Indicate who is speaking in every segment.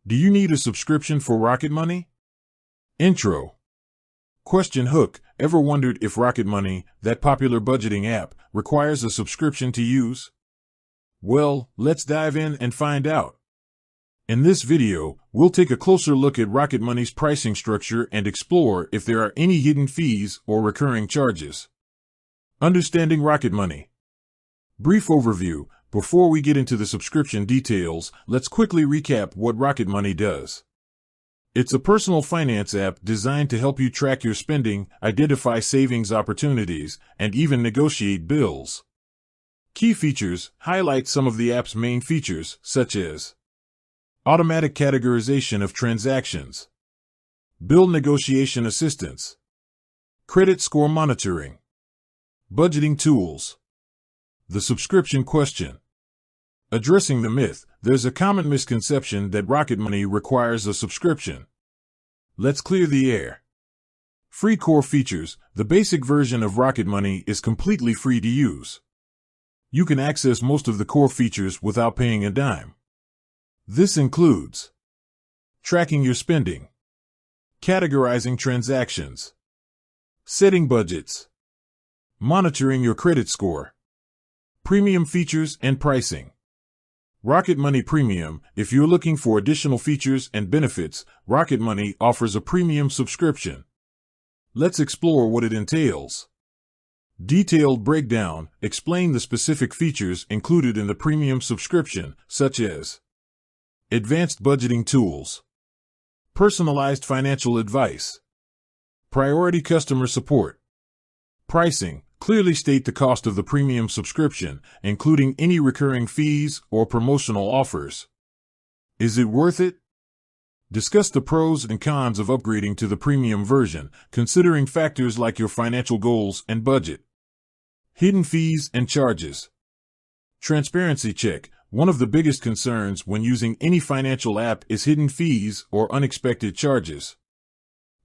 Speaker 1: Do you need a subscription for Rocket Money? Intro. Question hook. Ever wondered if Rocket Money, that popular budgeting app, requires a subscription to use? Well, let's dive in and find out. In this video, we'll take a closer look at Rocket Money's pricing structure and explore if there are any hidden fees or recurring charges. Understanding Rocket Money. Brief overview. Before we get into the subscription details, let's quickly recap what Rocket Money does. It's a personal finance app designed to help you track your spending, identify savings opportunities, and even negotiate bills. Key features. Highlight some of the app's main features, such as automatic categorization of transactions, bill negotiation assistance, credit score monitoring, budgeting tools. The subscription question. Addressing the myth. There's a common misconception that Rocket Money requires a subscription. Let's clear the air. Free core features. The basic version of Rocket Money is completely free to use. You can access most of the core features without paying a dime. This includes tracking your spending, categorizing transactions, setting budgets, monitoring your credit score, premium features and pricing. Rocket Money Premium. If you're looking for additional features and benefits, Rocket Money offers a premium subscription. Let's explore what it entails. Detailed breakdown. Explain the specific features included in the premium subscription, such as advanced budgeting tools, personalized financial advice, priority customer support, pricing. Clearly state the cost of the premium subscription, including any recurring fees or promotional offers. Is it worth it? Discuss the pros and cons of upgrading to the premium version, considering factors like your financial goals and budget. Hidden fees and charges. Transparency check. One of the biggest concerns when using any financial app is hidden fees or unexpected charges.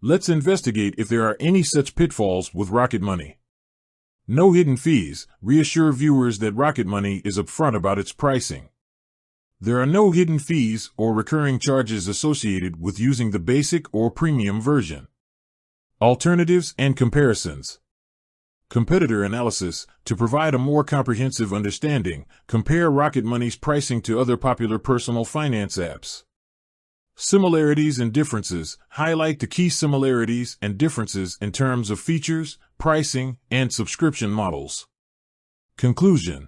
Speaker 1: Let's investigate if there are any such pitfalls with Rocket Money. No hidden fees. Reassure viewers that Rocket Money is upfront about its pricing. There are no hidden fees or recurring charges associated with using the basic or premium version. Alternatives and comparisons. Competitor analysis. To provide a more comprehensive understanding, compare Rocket Money's pricing to other popular personal finance apps. Similarities and differences. Highlight the key similarities and differences in terms of features, pricing, and subscription models. Conclusion.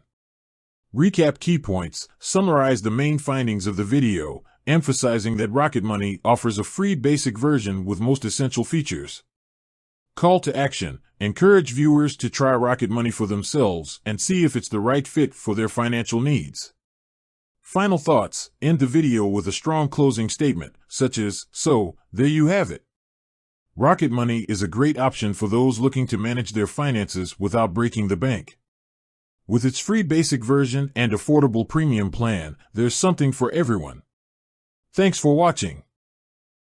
Speaker 1: Recap key points. Summarize the main findings of the video, emphasizing that Rocket Money offers a free basic version with most essential features. Call to action. Encourage viewers to try Rocket Money for themselves and see if it's the right fit for their financial needs. Final thoughts. End the video with a strong closing statement, such as, "So, there you have it. Rocket Money is a great option for those looking to manage their finances without breaking the bank. With its free basic version and affordable premium plan, there's something for everyone." Thanks for watching.